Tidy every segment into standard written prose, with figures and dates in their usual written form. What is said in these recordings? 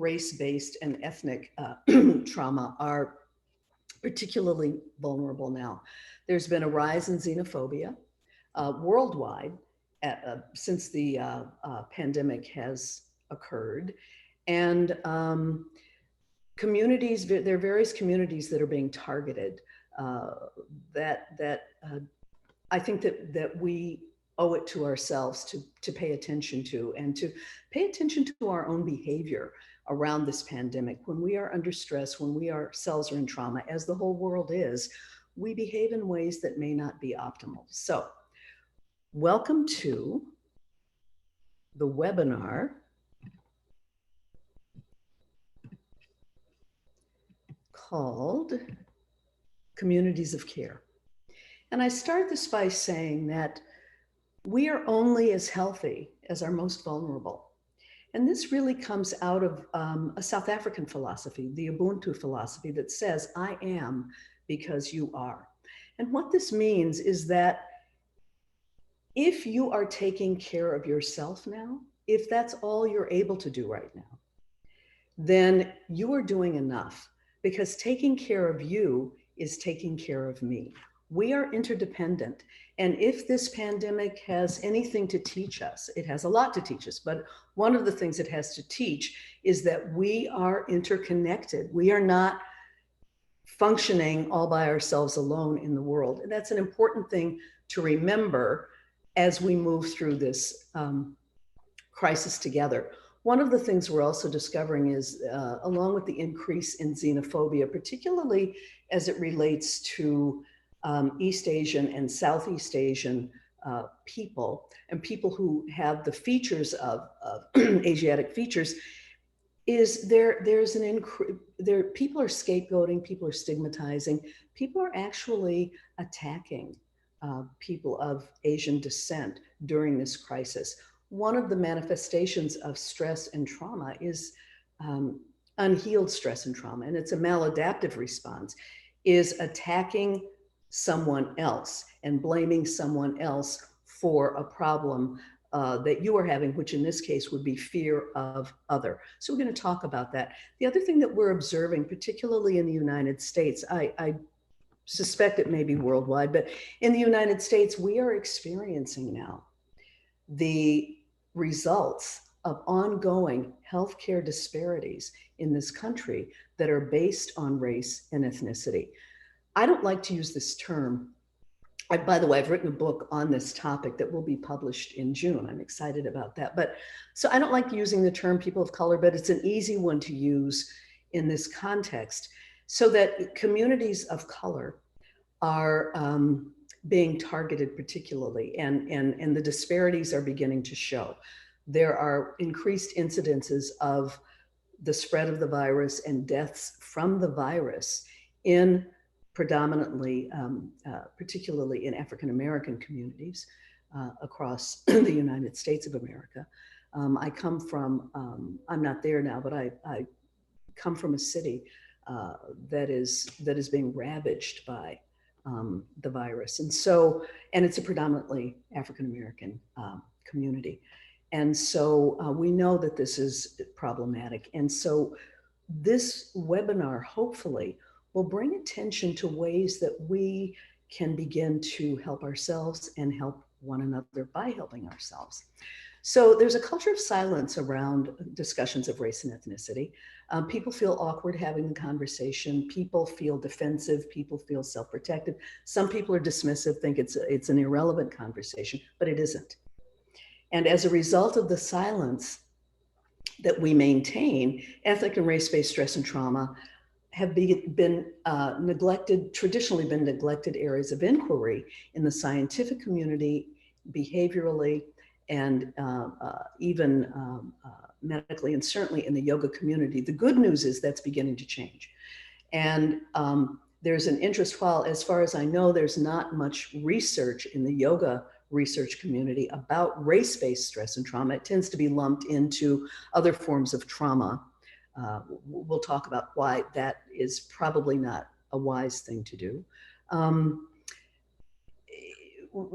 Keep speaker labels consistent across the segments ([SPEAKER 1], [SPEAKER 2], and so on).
[SPEAKER 1] race-based and ethnic trauma are particularly vulnerable now. There's been a rise in xenophobia worldwide since the pandemic has occurred. And communities, there are various communities that are being targeted that I think that we owe it to ourselves to pay attention to, and to pay attention to our own behavior around this pandemic. When we are under stress, when we ourselves are in trauma, as the whole world is, we behave in ways that may not be optimal. So, welcome to the webinar called Communities of Care. And I start this by saying that we are only as healthy as our most vulnerable. And this really comes out of a South African philosophy, the Ubuntu philosophy, that says, I am because you are. And what this means is that if you are taking care of yourself now, if that's all you're able to do right now, then you are doing enough, because taking care of you is taking care of me. We are interdependent. And if this pandemic has anything to teach us, it has a lot to teach us, but one of the things it has to teach is that we are interconnected. We are not functioning all by ourselves alone in the world. And that's an important thing to remember as we move through this crisis together. One of the things we're also discovering is, along with the increase in xenophobia, particularly as it relates to East Asian and Southeast Asian people, and people who have the features of Asiatic features, is there's an increase. People are scapegoating, people are stigmatizing, people are actually attacking people of Asian descent during this crisis. One of the manifestations of stress and trauma is unhealed stress and trauma, and it's a maladaptive response, is attacking someone else and blaming someone else for a problem that you are having, which in this case would be fear of other. So we're going to talk about that. The other thing that we're observing, particularly in the United States, I suspect it may be worldwide, but in the United States, we are experiencing now the results of ongoing healthcare disparities in this country that are based on race and ethnicity. I don't like to use this term. By the way, I've written a book on this topic that will be published in June. I'm excited about that. But so I don't like using the term people of color, but it's an easy one to use in this context, so that communities of color are being targeted particularly, and the disparities are beginning to show. There are increased incidences of the spread of the virus and deaths from the virus in predominantly, particularly in African-American communities across the United States of America. I come from, I'm not there now, but I come from a city that is being ravaged by the virus. And so, and it's a predominantly African-American community. And so we know that this is problematic. And so this webinar, hopefully, will bring attention to ways that we can begin to help ourselves and help one another by helping ourselves. So there's a culture of silence around discussions of race and ethnicity. People feel awkward having the conversation. People feel defensive. People feel self-protective. Some people are dismissive, think it's an irrelevant conversation, but it isn't. And as a result of the silence that we maintain, ethnic and race-based stress and trauma have been neglected, traditionally been neglected areas of inquiry in the scientific community, behaviorally, and even medically, and certainly in the yoga community. The good news is that's beginning to change. And there's an interest, while as far as I know, there's not much research in the yoga research community about race-based stress and trauma. It tends to be lumped into other forms of trauma. We'll talk about why that is probably not a wise thing to do.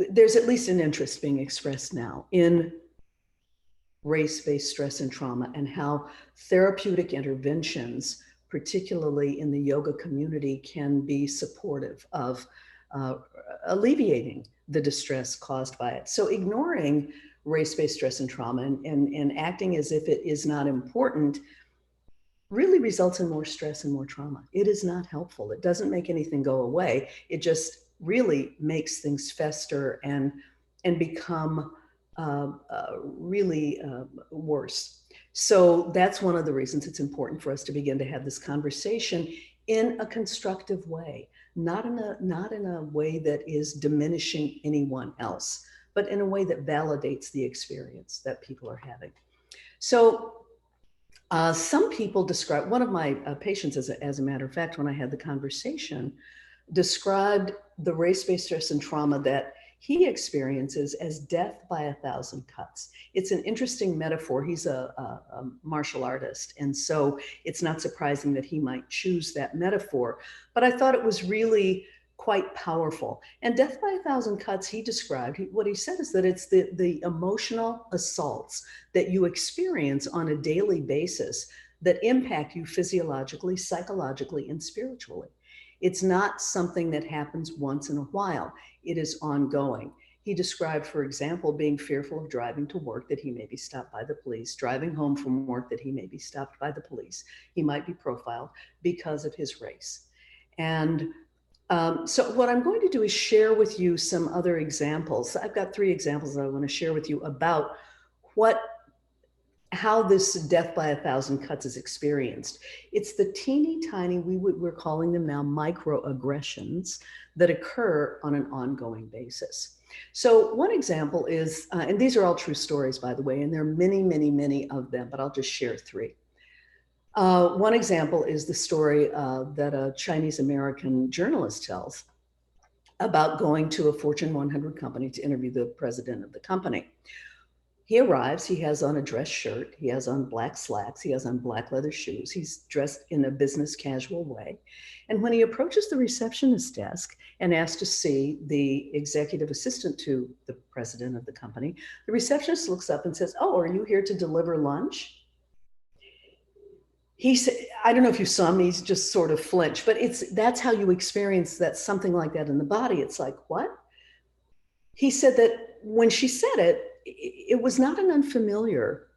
[SPEAKER 1] There's at least an interest being expressed now in race-based stress and trauma, and how therapeutic interventions, particularly in the yoga community, can be supportive of alleviating the distress caused by it. So ignoring race-based stress and trauma and acting as if it is not important really results in more stress and more trauma. It is not helpful. It doesn't make anything go away. It just really makes things fester and become really worse. So that's one of the reasons it's important for us to begin to have this conversation in a constructive way, not in a way that is diminishing anyone else, but in a way that validates the experience that people are having. So some people describe, one of my patients, as a matter of fact, when I had the conversation, described the race-based stress and trauma that he experiences as death by 1,000 cuts. It's an interesting metaphor. He's a martial artist, and so it's not surprising that he might choose that metaphor, but I thought it was really quite powerful. And death by 1,000 cuts, he described, what he said is that it's the emotional assaults that you experience on a daily basis that impact you physiologically, psychologically, and spiritually. It's not something that happens once in a while. It is ongoing. He described, for example, being fearful of driving to work, that he may be stopped by the police, driving home from work, that he may be stopped by the police. He might be profiled because of his race. And so what I'm going to do is share with you some other examples. I've got 3 examples that I want to share with you about how this death by 1,000 cuts is experienced. It's the teeny tiny, we're calling them now microaggressions, that occur on an ongoing basis. So one example is, and these are all true stories, by the way, and there are many, many, many of them, but I'll just share 3. One example is the story that a Chinese American journalist tells about going to a Fortune 100 company to interview the president of the company. He arrives, he has on a dress shirt, he has on black slacks, he has on black leather shoes, he's dressed in a business casual way. And when he approaches the receptionist desk and asks to see the executive assistant to the president of the company, the receptionist looks up and says, "Oh, are you here to deliver lunch?" He said, I don't know if you saw me, he's just sort of flinched, but that's how you experience that, something like that in the body. It's like, what? He said that when she said it, it was not an unfamiliar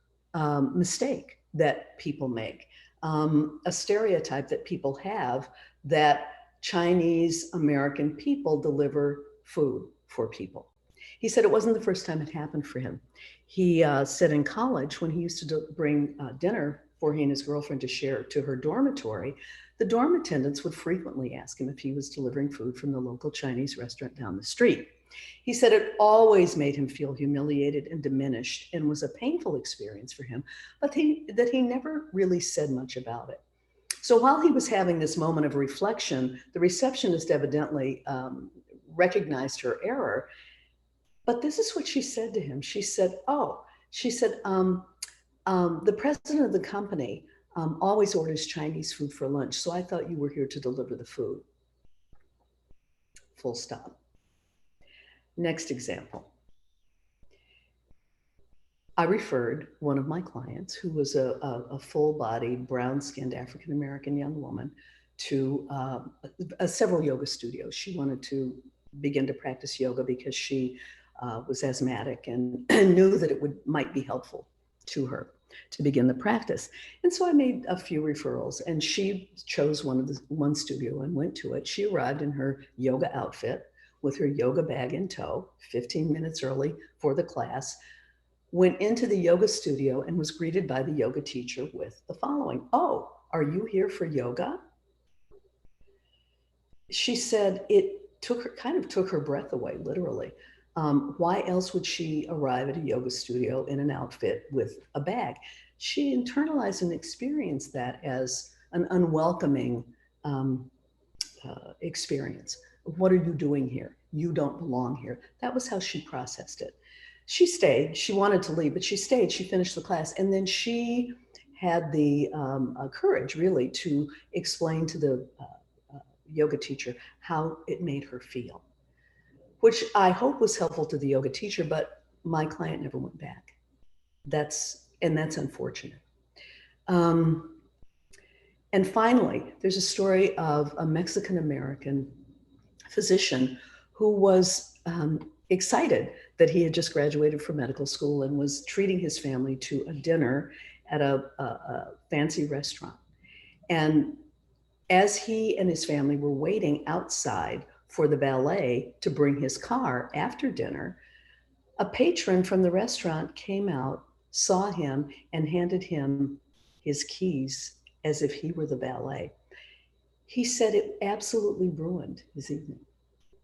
[SPEAKER 1] mistake that people make, a stereotype that people have, that Chinese American people deliver food for people. He said it wasn't the first time it happened for him. He said in college, when he used to bring dinner for he and his girlfriend to share to her dormitory, the dorm attendants would frequently ask him if he was delivering food from the local Chinese restaurant down the street. He said it always made him feel humiliated and diminished, and was a painful experience for him, but that he never really said much about it. So while he was having this moment of reflection, the receptionist evidently recognized her error. But this is what she said to him. She said, the president of the company always orders Chinese food for lunch, so I thought you were here to deliver the food. Full stop. Next example. I referred one of my clients, who was a full-bodied, brown-skinned African-American young woman, to several yoga studios. She wanted to begin to practice yoga because she was asthmatic and knew that it might be helpful to her to begin the practice. And so I made a few referrals, and she chose one studio and went to it. She arrived in her yoga outfit with her yoga bag in tow, 15 minutes early for the class, went into the yoga studio and was greeted by the yoga teacher with the following: "Oh, are you here for yoga?" She said it kind of took her breath away, literally. Why else would she arrive at a yoga studio in an outfit with a bag? She internalized and experienced that as an unwelcoming experience. What are you doing here? You don't belong here. That was how she processed it. She stayed. She wanted to leave, but she stayed. She finished the class. And then she had the courage, really, to explain to the yoga teacher how it made her feel, which I hope was helpful to the yoga teacher, but my client never went back. That's unfortunate. And finally, there's a story of a Mexican-American physician who was excited that he had just graduated from medical school and was treating his family to a dinner at a fancy restaurant. And as he and his family were waiting outside for the valet to bring his car after dinner, a patron from the restaurant came out, saw him, and handed him his keys as if he were the valet. He said it absolutely ruined his evening,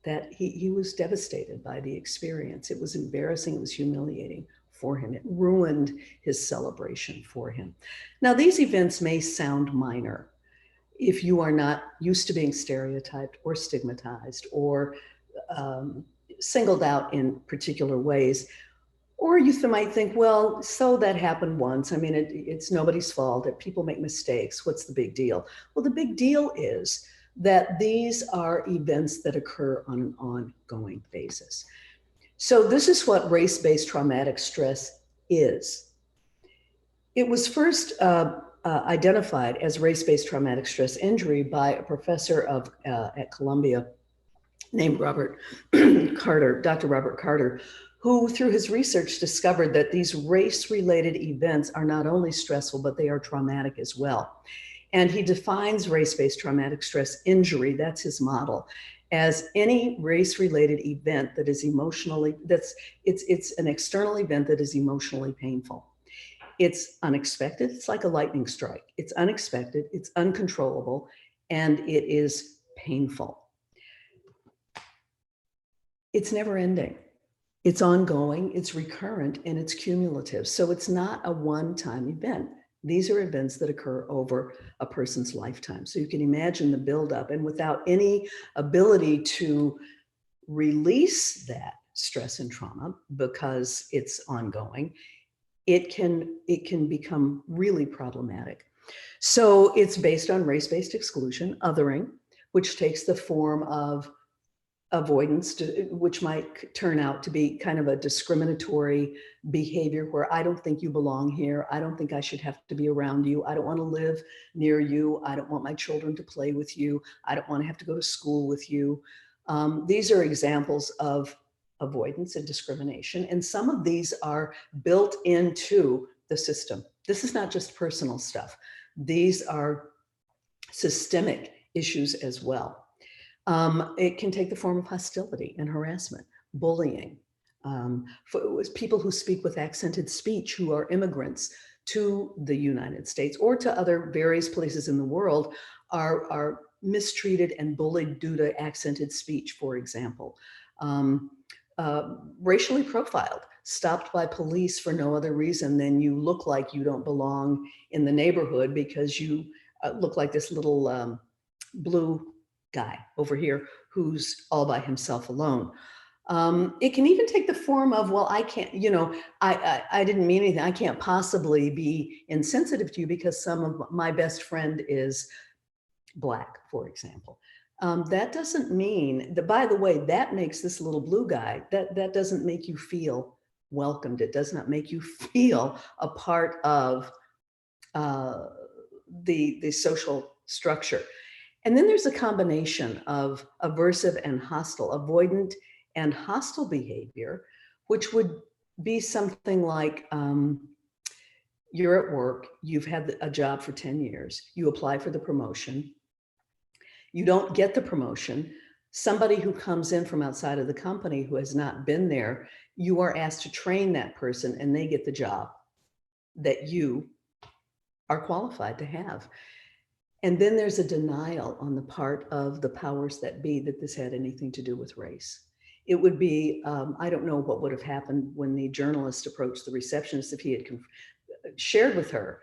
[SPEAKER 1] that he was devastated by the experience. It was embarrassing, it was humiliating for him. It ruined his celebration for him. Now, these events may sound minor if you are not used to being stereotyped or stigmatized or singled out in particular ways. Or you might think, well, so that happened once. I mean, it's nobody's fault. If people make mistakes, what's the big deal? Well, the big deal is that these are events that occur on an ongoing basis. So this is what race-based traumatic stress is. It was first identified as race-based traumatic stress injury by a professor at Columbia named Robert Carter, Dr. Robert Carter, who through his research discovered that these race-related events are not only stressful, but they are traumatic as well. And he defines race-based traumatic stress injury, that's his model, as any race-related event that is emotionally, it's an external event that is emotionally painful. It's unexpected, it's like a lightning strike. It's unexpected, it's uncontrollable, and it is painful. It's never ending. It's ongoing, it's recurrent, and it's cumulative. So it's not a one-time event. These are events that occur over a person's lifetime. So you can imagine the buildup, and without any ability to release that stress and trauma because it's ongoing, it can become really problematic. So it's based on race-based exclusion, othering, which takes the form of avoidance, which might turn out to be kind of a discriminatory behavior where I don't think you belong here. I don't think I should have to be around you. I don't want to live near you. I don't want my children to play with you. I don't want to have to go to school with you. These are examples of avoidance and discrimination. And some of these are built into the system. This is not just personal stuff. These are systemic issues as well. It can take the form of hostility and harassment, bullying. People who speak with accented speech who are immigrants to the United States or to other various places in the world are mistreated and bullied due to accented speech, for example. Racially profiled, stopped by police for no other reason than you look like you don't belong in the neighborhood because you look like this little blue guy over here who's all by himself alone. It can even take the form of, well, I can't, I didn't mean anything. I can't possibly be insensitive to you because some of my best friend is Black, for example. That doesn't mean that, by the way, that makes this little blue guy, that doesn't make you feel welcomed. It does not make you feel a part of the social structure. And then there's a combination of aversive and hostile, avoidant and hostile behavior, which would be something like you're at work, you've had a job for 10 years, you apply for the promotion, you don't get the promotion, somebody who comes in from outside of the company who has not been there, you are asked to train that person and they get the job that you are qualified to have. And then there's a denial on the part of the powers that be that this had anything to do with race. It would be, I don't know what would have happened when the journalist approached the receptionist if he had shared with her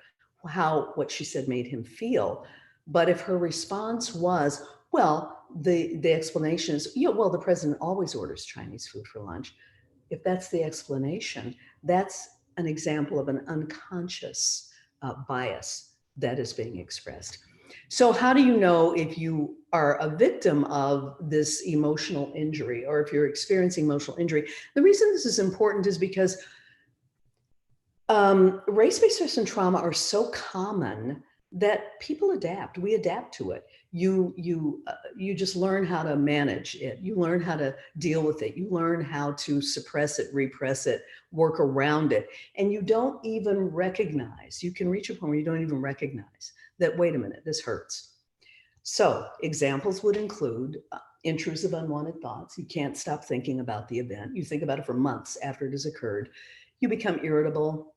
[SPEAKER 1] what she said made him feel. But if her response was, well, the explanation is, yeah, well, the president always orders Chinese food for lunch. If that's the explanation, that's an example of an unconscious bias that is being expressed. So how do you know if you are a victim of this emotional injury or if you're experiencing emotional injury? The reason this is important is because Race-based stress and trauma are so common that people adapt. We adapt to it. You just learn how to manage it. You learn how to deal with it. You learn how to suppress it, repress it, work around it. And you don't even recognize, you can reach a point where you don't even recognize that, wait a minute, this hurts. So examples would include intrusive unwanted thoughts. You can't stop thinking about the event. You think about it for months after it has occurred. You become irritable,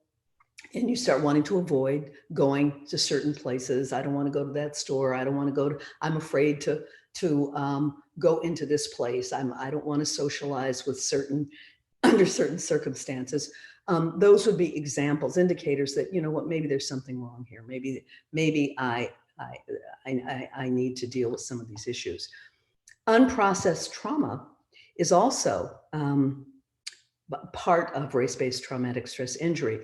[SPEAKER 1] and you start wanting to avoid going to certain places. I don't want to go to that store. I don't want to go to, I'm afraid to go into this place. I don't want to socialize with under certain circumstances. Those would be examples, indicators that, you know what, maybe there's something wrong here. Maybe I need to deal with some of these issues. Unprocessed trauma is also part of race-based traumatic stress injury.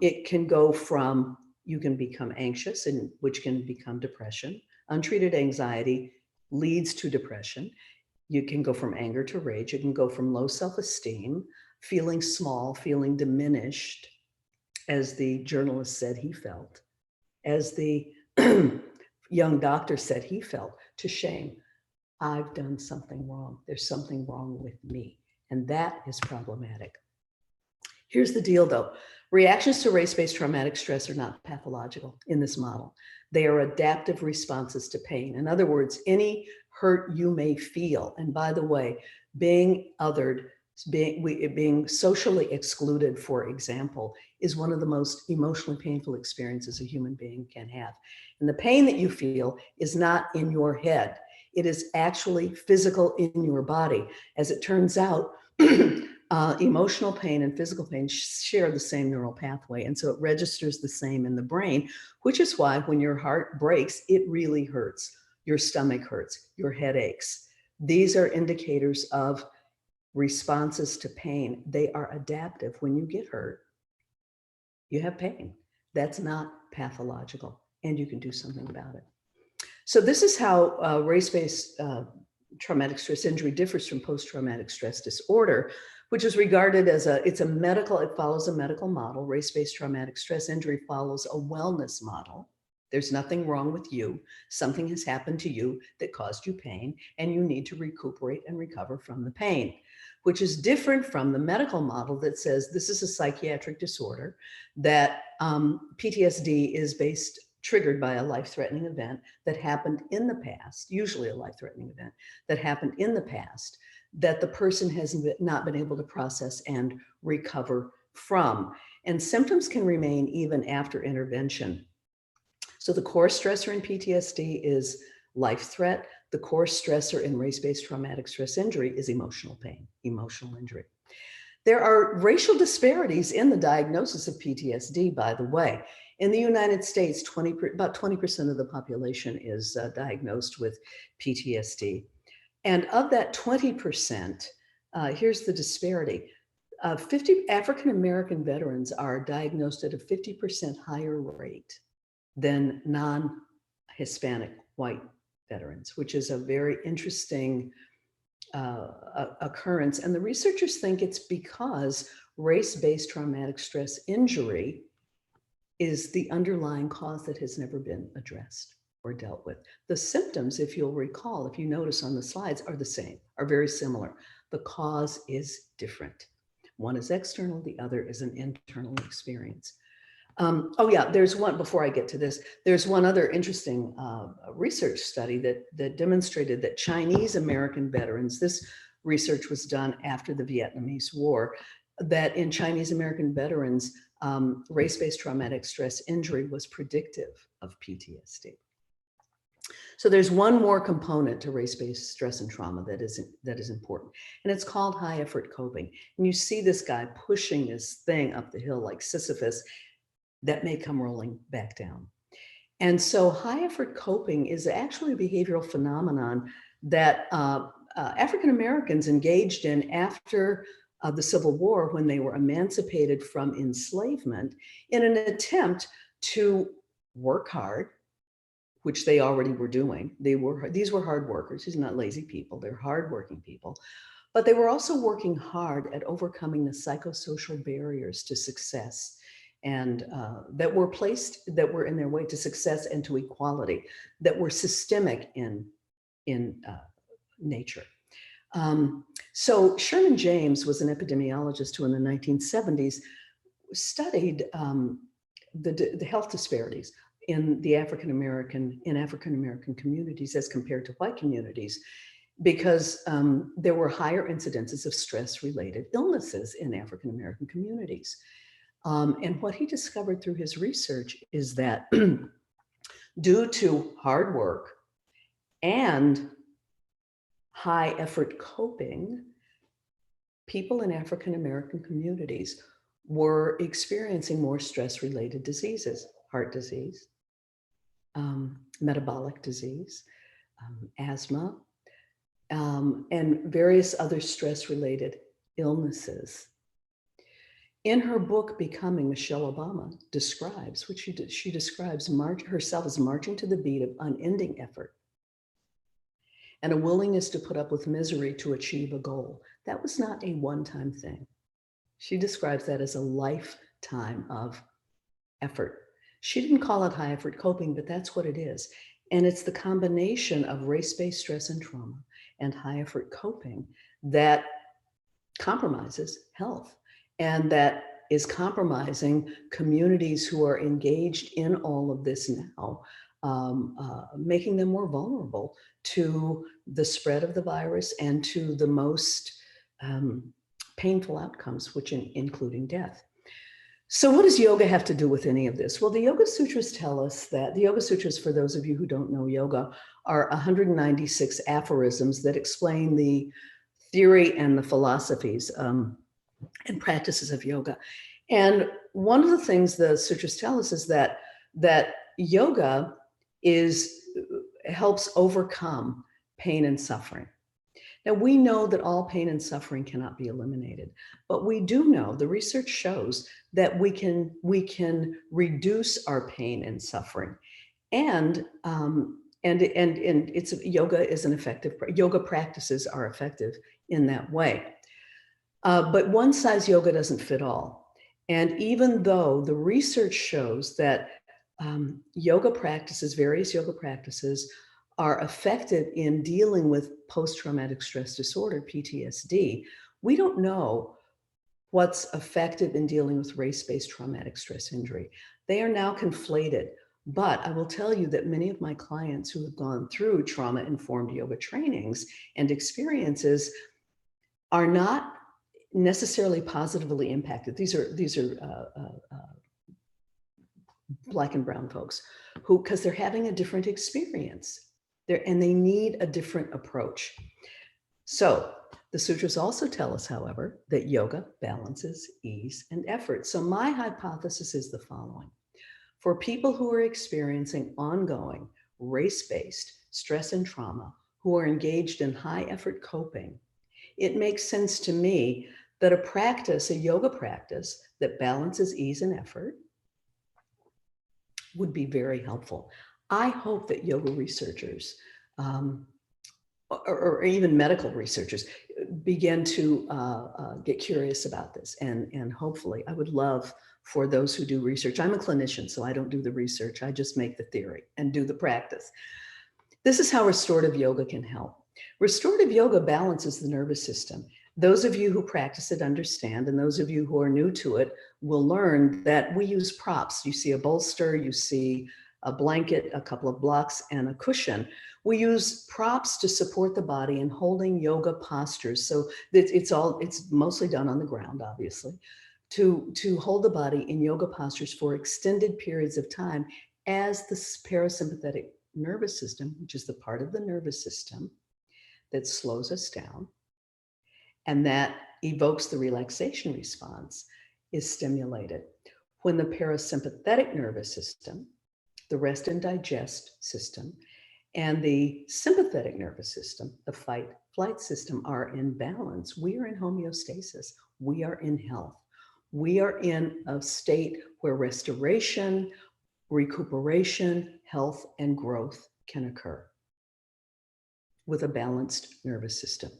[SPEAKER 1] It can go from, you can become anxious, and which can become depression. Untreated anxiety leads to depression. You can go from anger to rage. You can go from low self-esteem, feeling small, feeling diminished, as the journalist said he felt, as the young doctor said he felt, to shame. I've done something wrong. There's something wrong with me. And that is problematic. Here's the deal though. Reactions to race-based traumatic stress are not pathological in this model. They are adaptive responses to pain. In other words, any hurt you may feel, and by the way, being othered, being socially excluded, for example, is one of the most emotionally painful experiences a human being can have. And the pain that you feel is not in your head. It is actually physical in your body. As it turns out, emotional pain and physical pain share the same neural pathway. And so it registers the same in the brain, which is why when your heart breaks, it really hurts. Your stomach hurts, your head aches. These are indicators of responses to pain. They are adaptive. When you get hurt, you have pain. That's not pathological, and you can do something about it. So this is how race-based traumatic stress injury differs from post-traumatic stress disorder, which is regarded as it follows a medical model. Race-based traumatic stress injury follows a wellness model. There's nothing wrong with you. Something has happened to you that caused you pain, and you need to recuperate and recover from the pain, which is different from the medical model that says this is a psychiatric disorder, that PTSD is triggered by a life-threatening event that happened in the past, usually a life-threatening event that happened in the past, that the person has not been able to process and recover from. And symptoms can remain even after intervention. So the core stressor in PTSD is life threat. The core stressor in race-based traumatic stress injury is emotional pain, emotional injury. There are racial disparities in the diagnosis of PTSD, by the way. In the United States, about 20% of the population is diagnosed with PTSD. And of that 20%, here's the disparity. 50 African-American veterans are diagnosed at a 50% higher rate than non-Hispanic white veterans, which is a very interesting occurrence. And the researchers think it's because race-based traumatic stress injury is the underlying cause that has never been addressed or dealt with. The symptoms, if you'll recall, if you notice on the slides, are the same, are very similar. The cause is different. One is external, the other is an internal experience. Oh yeah, there's one, before I get to this, there's one other interesting research study that demonstrated that Chinese American veterans, this research was done after the Vietnamese War, that in Chinese American veterans, race-based traumatic stress injury was predictive of PTSD. So there's one more component to race-based stress and trauma that is important, and it's called high effort coping. And you see this guy pushing this thing up the hill like Sisyphus that may come rolling back down. And so high effort coping is actually a behavioral phenomenon that African Americans engaged in after the Civil War, when they were emancipated from enslavement, in an attempt to work hard, which they already were doing. These were hard workers. These are not lazy people. They're hardworking people. But they were also working hard at overcoming the psychosocial barriers to success and that were in their way to success and to equality, that were systemic in nature. So Sherman James was an epidemiologist who in the 1970s studied the health disparities in African American communities as compared to white communities, because there were higher incidences of stress-related illnesses in African American communities. And what he discovered through his research is that due to hard work and high effort coping, people in African American communities were experiencing more stress-related diseases, heart disease, metabolic disease, asthma, and various other stress-related illnesses. In her book, Becoming, Michelle Obama describes, she describes herself as marching to the beat of unending effort and a willingness to put up with misery to achieve a goal. That was not a one-time thing. She describes that as a lifetime of effort. She didn't call it high effort coping, but that's what it is. And it's the combination of race-based stress and trauma and high effort coping that compromises health, and that is compromising communities who are engaged in all of this now, making them more vulnerable to the spread of the virus and to the most painful outcomes, which including death. So what does yoga have to do with any of this? Well, the Yoga Sutras tell us that the Yoga Sutras, for those of you who don't know yoga, are 196 aphorisms that explain the theory and the philosophies and practices of yoga. And one of the things the sutras tell us is that yoga helps overcome pain and suffering. Now, we know that all pain and suffering cannot be eliminated, but we do know, the research shows that we can reduce our pain and suffering. And it's yoga is an effective, yoga practices are effective in that way. But one size yoga doesn't fit all. And even though the research shows that various yoga practices are effective in dealing with post-traumatic stress disorder, PTSD, we don't know what's effective in dealing with race-based traumatic stress injury. They are now conflated. But I will tell you that many of my clients who have gone through trauma-informed yoga trainings and experiences are not necessarily positively impacted. These are Black and brown folks because they're having a different experience and they need a different approach. So the sutras also tell us, however, that yoga balances ease and effort. So my hypothesis is the following. For people who are experiencing ongoing race-based stress and trauma, who are engaged in high effort coping, it makes sense to me that a yoga practice that balances ease and effort would be very helpful. I hope that yoga researchers or even medical researchers begin to get curious about this. And hopefully, I would love for those who do research. I'm a clinician, so I don't do the research. I just make the theory and do the practice. This is how restorative yoga can help. Restorative yoga balances the nervous system. Those of you who practice it understand, and those of you who are new to it will learn that we use props. You see a bolster, you see a blanket, a couple of blocks, and a cushion. We use props to support the body in holding yoga postures. So it's mostly done on the ground, obviously, to hold the body in yoga postures for extended periods of time as the parasympathetic nervous system, which is the part of the nervous system that slows us down and that evokes the relaxation response, is stimulated. When the parasympathetic nervous system, the rest and digest system, and the sympathetic nervous system, the fight-flight system, are in balance, we are in homeostasis. We are in health. We are in a state where restoration, recuperation, health, and growth can occur with a balanced nervous system.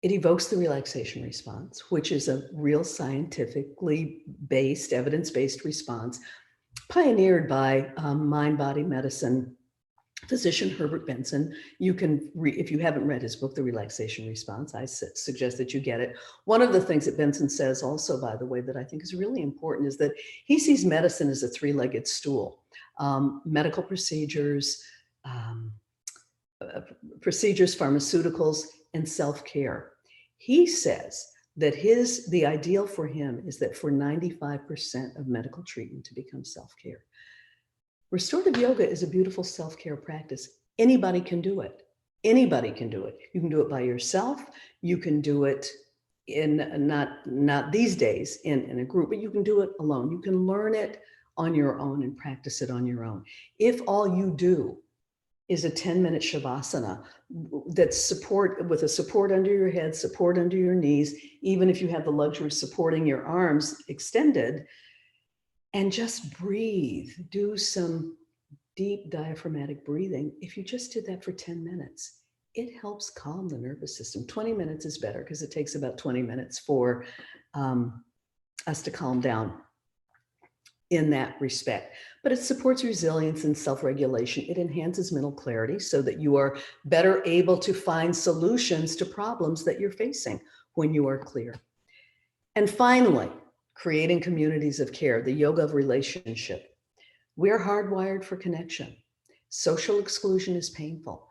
[SPEAKER 1] It evokes the relaxation response, which is a real scientifically based, evidence-based response pioneered by mind-body medicine physician Herbert Benson. You can if you haven't read his book, The Relaxation Response, I suggest that you get it. One of the things that Benson says also, by the way, that I think is really important is that he sees medicine as a three-legged stool. Medical procedures, pharmaceuticals, and self-care. He says that the ideal for him is that for 95% of medical treatment to become self-care. Restorative yoga is a beautiful self-care practice. Anybody can do it. Anybody can do it. You can do it by yourself. You can do it in, not these days in a group, but you can do it alone. You can learn it on your own and practice it on your own. If all you do is a 10-minute shavasana that's support with a support under your head, support under your knees, even if you have the luxury of supporting your arms extended, and just breathe, do some deep diaphragmatic breathing. If you just did that for 10 minutes, it helps calm the nervous system. 20 minutes is better because it takes about 20 minutes for us to calm down in that respect. But it supports resilience and self-regulation. It enhances mental clarity so that you are better able to find solutions to problems that you're facing when you are clear. And finally, creating communities of care, the yoga of relationship. We're hardwired for connection. Social exclusion is painful.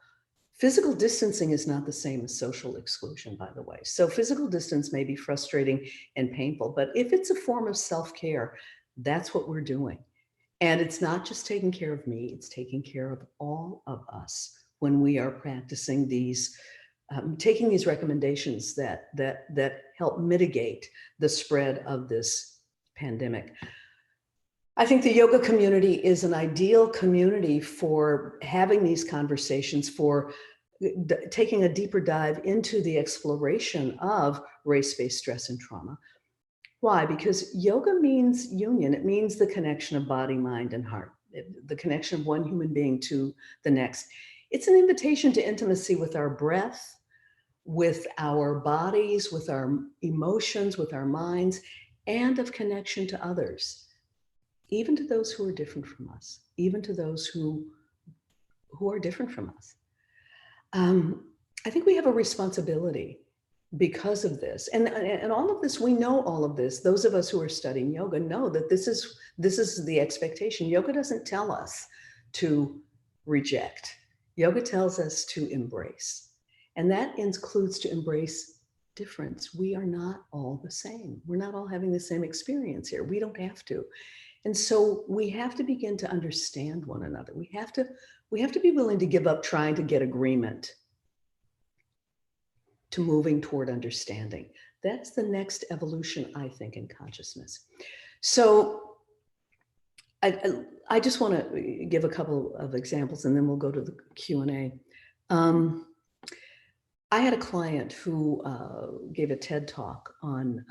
[SPEAKER 1] Physical distancing is not the same as social exclusion, by the way. So physical distance may be frustrating and painful, but if it's a form of self-care, that's what we're doing. And it's not just taking care of me, it's taking care of all of us when we are practicing these, taking these recommendations that help mitigate the spread of this pandemic. I think the yoga community is an ideal community for having these conversations, for taking a deeper dive into the exploration of race-based stress and trauma. Why? Because yoga means union. It means the connection of body, mind, and heart, the connection of one human being to the next. It's an invitation to intimacy with our breath, with our bodies, with our emotions, with our minds, and of connection to others, even to those who are different from us, even to those who are different from us. I think we have a responsibility because of this. And all of this, we know all of this. Those of us who are studying yoga know that this is the expectation. Yoga doesn't tell us to reject. Yoga tells us to embrace. And that includes to embrace difference. We are not all the same. We're not all having the same experience here. We don't have to. And so we have to begin to understand one another. We have to be willing to give up trying to get agreement to moving toward understanding. That's the next evolution, I think, in consciousness. So I just want to give a couple of examples and then we'll go to the Q&A. I had a client who gave a TED talk on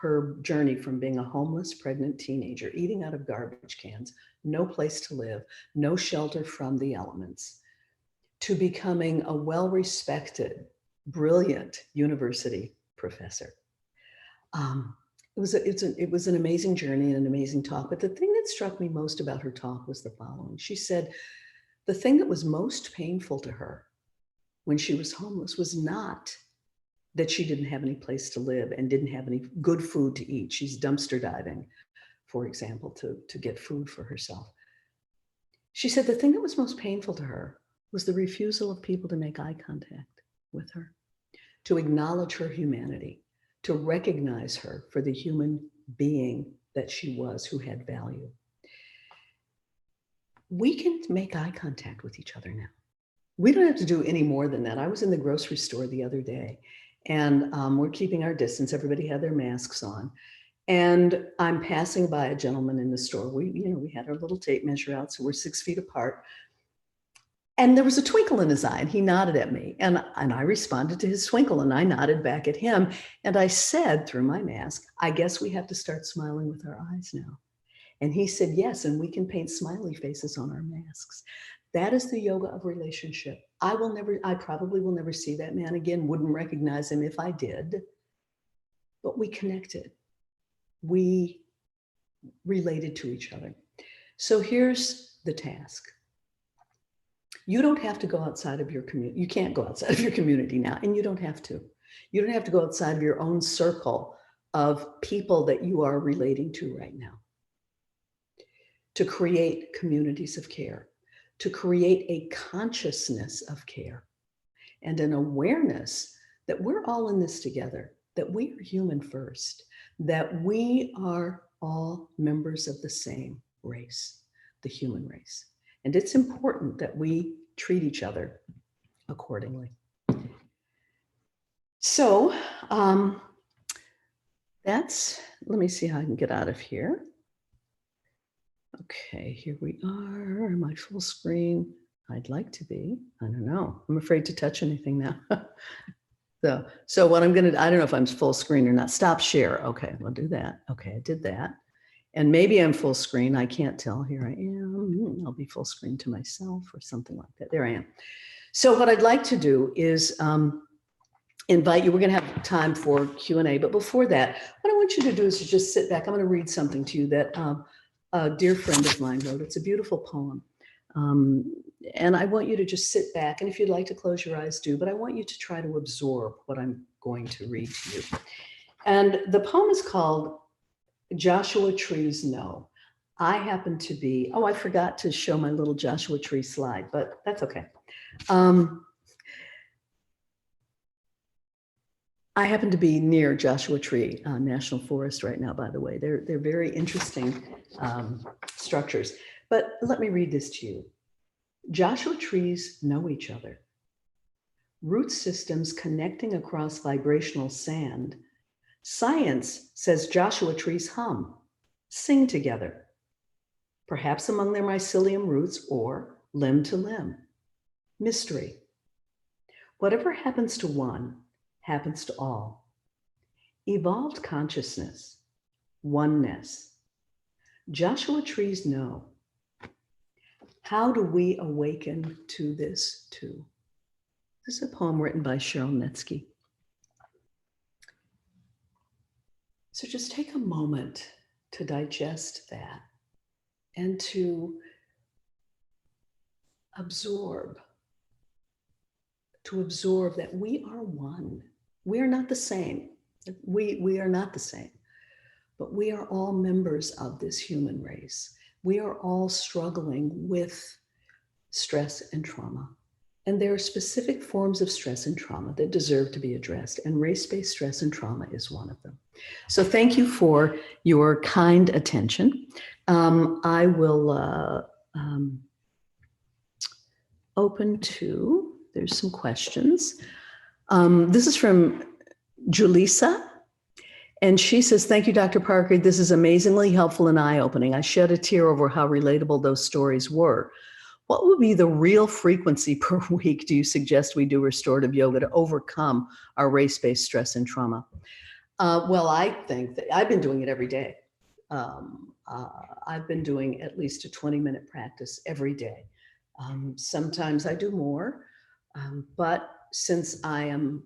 [SPEAKER 1] her journey from being a homeless pregnant teenager, eating out of garbage cans, no place to live, no shelter from the elements, to becoming a well-respected, brilliant university professor. It was an amazing journey and an amazing talk. But the thing that struck me most about her talk was the following. She said, the thing that was most painful to her when she was homeless was not that she didn't have any place to live and didn't have any good food to eat. She's dumpster diving, for example, to get food for herself. She said the thing that was most painful to her was the refusal of people to make eye contact with her, to acknowledge her humanity, to recognize her for the human being that she was, who had value. We can make eye contact with each other now. We don't have to do any more than that. I was in the grocery store the other day and we're keeping our distance. Everybody had their masks on. And I'm passing by a gentleman in the store. We had our little tape measure out, so we're 6 feet apart. And there was a twinkle in his eye and he nodded at me and I responded to his twinkle and I nodded back at him. And I said through my mask, I guess we have to start smiling with our eyes now. And he said, yes, and we can paint smiley faces on our masks. That is the yoga of relationship. I probably will never see that man again, wouldn't recognize him if I did, but we connected. We related to each other. So here's the task. You don't have to go outside of your community. You can't go outside of your community now, and you don't have to. You don't have to go outside of your own circle of people that you are relating to right now to create communities of care, to create a consciousness of care and an awareness that we're all in this together, that we are human first, that we are all members of the same race, the human race. And it's important that we treat each other accordingly. So let me see how I can get out of here. Okay, here we are. Am I full screen? I'd like to be. I don't know. I'm afraid to touch anything now. So what I'm going to, I don't know if I'm full screen or not. Stop share. Okay, we'll do that. Okay, I did that. And maybe I'm full screen. I can't tell. Here I am. I'll be full screen to myself or something like that. There I am. So what I'd like to do is invite you. We're going to have time for Q&A. But before that, what I want you to do is just sit back. I'm going to read something to you that a dear friend of mine wrote. It's a beautiful poem. And I want you to just sit back. And if you'd like to close your eyes, do. But I want you to try to absorb what I'm going to read to you. And the poem is called Joshua Trees Know. I happen to be, I forgot to show my little Joshua tree slide, but that's okay. I happen to be near Joshua Tree National Forest right now, by the way. They're very interesting structures. But let me read this to you. Joshua trees know each other. Root systems connecting across vibrational sand. Science says Joshua trees hum, sing together, perhaps among their mycelium roots or limb to limb. Mystery. Whatever happens to one happens to all. Evolved consciousness, oneness. Joshua trees know. How do we awaken to this too? This is a poem written by Cheryl Netsky. So just take a moment to digest that and to absorb that we are one. We are not the same. We are not the same, but we are all members of this human race. We are all struggling with stress and trauma. And there are specific forms of stress and trauma that deserve to be addressed, and race-based stress and trauma is one of them. So thank you for your kind attention. I will open to, there's some questions. This is from Julissa, and she says, thank you, Dr. Parker. This is amazingly helpful and eye-opening. I shed a tear over how relatable those stories were. What would be the real frequency per week do you suggest we do restorative yoga to overcome our race-based stress and trauma? Well, I think that I've been doing it every day. I've been doing at least a 20-minute practice every day. Sometimes I do more, but since I am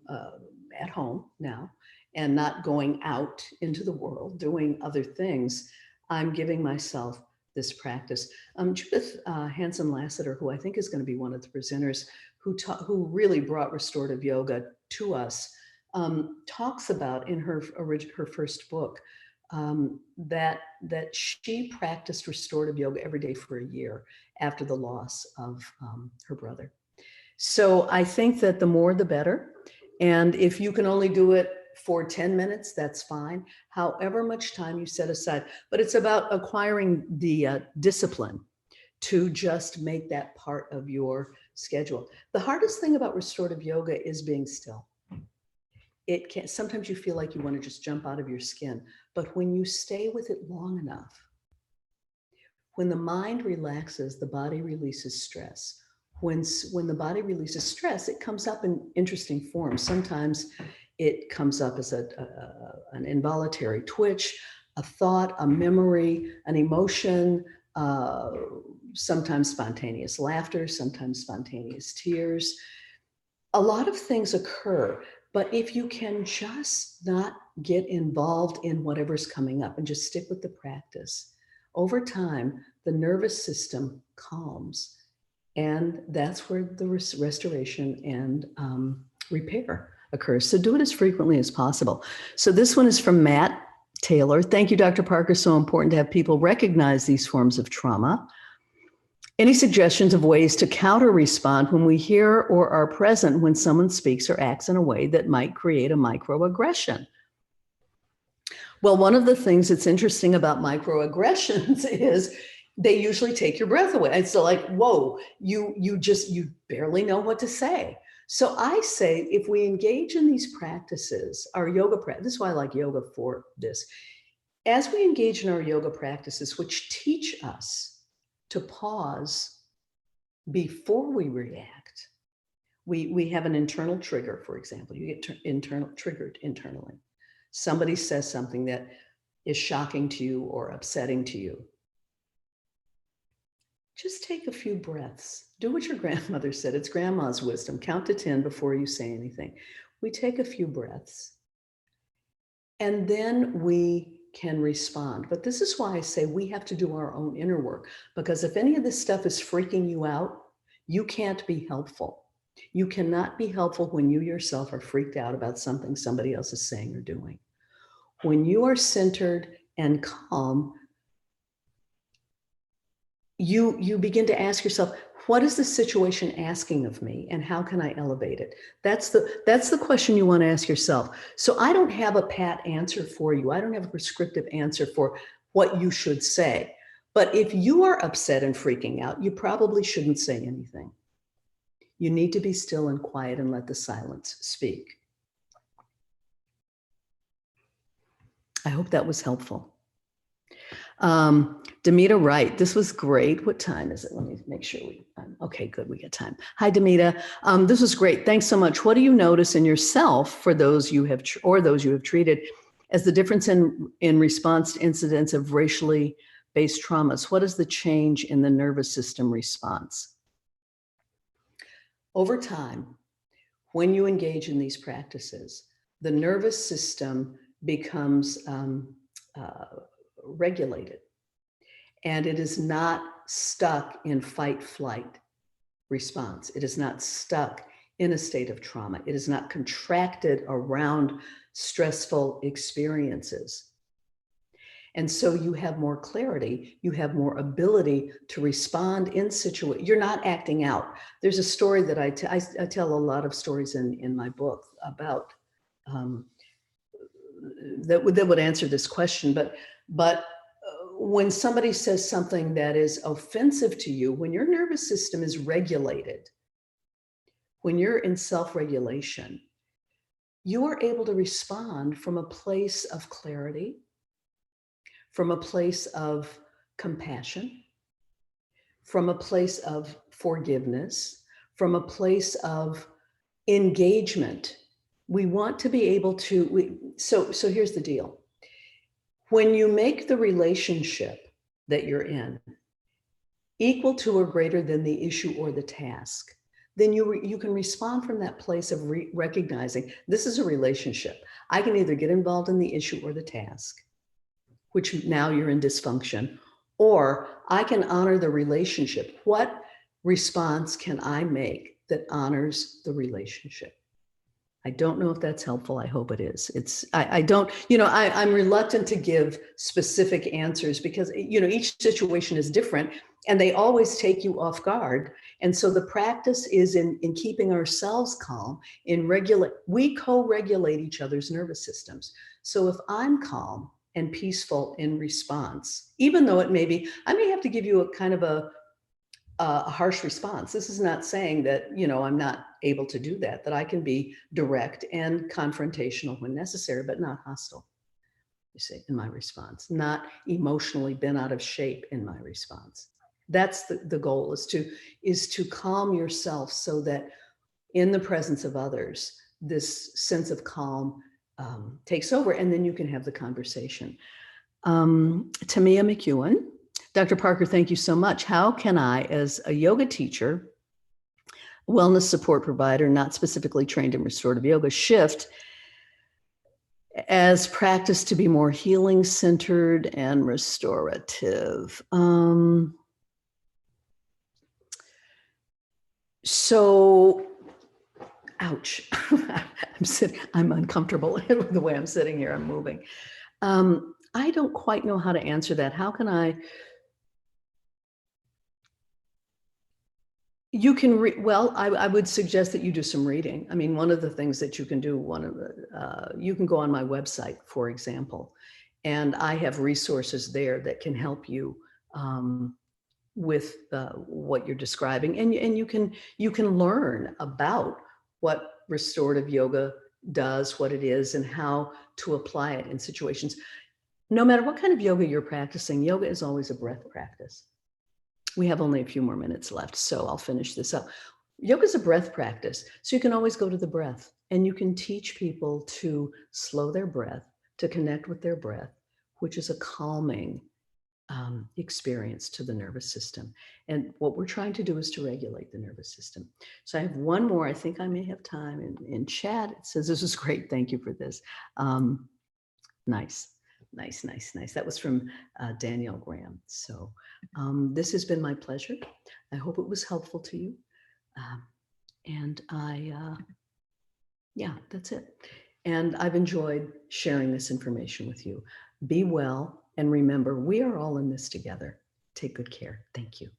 [SPEAKER 1] at home now and not going out into the world doing other things, I'm giving myself this practice. Judith Hanson-Lassiter, who I think is going to be one of the presenters, who really brought restorative yoga to us, talks about in her first book that she practiced restorative yoga every day for a year after the loss of her brother. So I think that the more the better. And if you can only do it for 10 minutes, that's fine. However much time you set aside, but it's about acquiring the discipline to just make that part of your schedule. The hardest thing about restorative yoga is being still. It can, sometimes you feel like you want to just jump out of your skin, but when you stay with it long enough, when the mind relaxes, the body releases stress. When the body releases stress, it comes up in interesting forms. Sometimes it comes up as an involuntary twitch. a thought, a memory, an emotion, sometimes spontaneous laughter, sometimes spontaneous tears. A lot of things occur, but if you can just not get involved in whatever's coming up and just stick with the practice, over time, the nervous system calms. And that's where the restoration and repair occurs. So do it as frequently as possible. So this one is from Matt Taylor. Thank you, Dr. Parker. So important to have people recognize these forms of trauma. Any suggestions of ways to counter-respond when we hear or are present when someone speaks or acts in a way that might create a microaggression? Well, one of the things that's interesting about microaggressions is they usually take your breath away. It's like, whoa, you barely know what to say. So I say, if we engage in these practices, our yoga practice, this is why I like yoga for this. As we engage in our yoga practices, which teach us to pause before we react, we have an internal trigger, for example. You get triggered internally. Somebody says something that is shocking to you or upsetting to you. Just take a few breaths. Do what your grandmother said. It's grandma's wisdom. Count to 10 before you say anything. We take a few breaths and then we can respond. But this is why I say we have to do our own inner work, because if any of this stuff is freaking you out, you can't be helpful. You cannot be helpful when you yourself are freaked out about something somebody else is saying or doing. When you are centered and calm, you begin to ask yourself, what is the situation asking of me and how can I elevate it? That's the question you want to ask yourself. So I don't have a pat answer for you. I don't have a prescriptive answer for what you should say. But if you are upset and freaking out, you probably shouldn't say anything. You need to be still and quiet and let the silence speak. I hope that was helpful. Demita Wright, this was great. What time is it? Let me make sure okay, good, we got time. Hi, Demita. This was great. Thanks so much. What do you notice in yourself for those you have, or those you have treated, as the difference in response to incidents of racially based traumas? What is the change in the nervous system response? Over time, when you engage in these practices, the nervous system becomes regulated, and it is not stuck in fight-flight response. It is not stuck in a state of trauma. It is not contracted around stressful experiences. And so you have more clarity, you have more ability to respond in situations. You're not acting out. There's a story that I tell a lot of stories in my book about that would answer this question, but when somebody says something that is offensive to you, when your nervous system is regulated, when you're in self-regulation, you are able to respond from a place of clarity, from a place of compassion, from a place of forgiveness, from a place of engagement. We want to be able to, so here's the deal. When you make the relationship that you're in equal to or greater than the issue or the task, then you can respond from that place of recognizing this is a relationship. I can either get involved in the issue or the task, which now you're in dysfunction, or I can honor the relationship. What response can I make that honors the relationship? I don't know if that's helpful. I hope it is. I'm reluctant to give specific answers because, each situation is different and they always take you off guard. And so the practice is in keeping ourselves calm, we co-regulate each other's nervous systems. So if I'm calm and peaceful in response, even though I may have to give you a kind of a harsh response. This is not saying that, I'm not able to do that I can be direct and confrontational when necessary, but not hostile, you see, in my response, not emotionally bent out of shape in my response. That's the goal, is to calm yourself so that in the presence of others, this sense of calm takes over, and then you can have the conversation. Tamia McEwen. Dr. Parker, thank you so much. How can I, as a yoga teacher, wellness support provider, not specifically trained in restorative yoga, shift as practice to be more healing centered and restorative? So, ouch. I'm uncomfortable with the way I'm sitting here. I'm moving. I don't quite know how to answer that. How can I? You can well, I would suggest that you do some reading. I mean, one of the things that you can do, you can go on my website, for example, and I have resources there that can help you with what you're describing, and you can learn about what restorative yoga does, what it is, and how to apply it in situations. No matter what kind of yoga you're practicing, yoga is always a breath practice. We have only a few more minutes left, so I'll finish this up. Yoga is a breath practice, so you can always go to the breath, and you can teach people to slow their breath, to connect with their breath, which is a calming experience to the nervous system. And what we're trying to do is to regulate the nervous system. So I have one more. I think I may have time in chat. It says, this is great. Thank you for this. Nice. That was from Danielle Graham. So this has been my pleasure. I hope it was helpful to you. Yeah, that's it. And I've enjoyed sharing this information with you. Be well. And remember, we are all in this together. Take good care. Thank you.